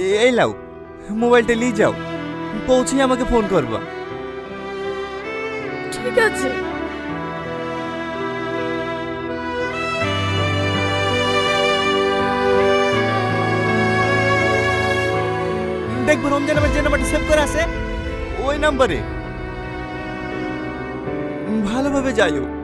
এই লাও, মোবাইলটা নিয়ে যাও, পৌঁছে আমাকে ফোন করবা। ঠিক আছে। দেখবো রমজান আমার যে নাম্বারটা সেভ করা আছে ওই নাম্বারে। ভালোভাবে যাইও।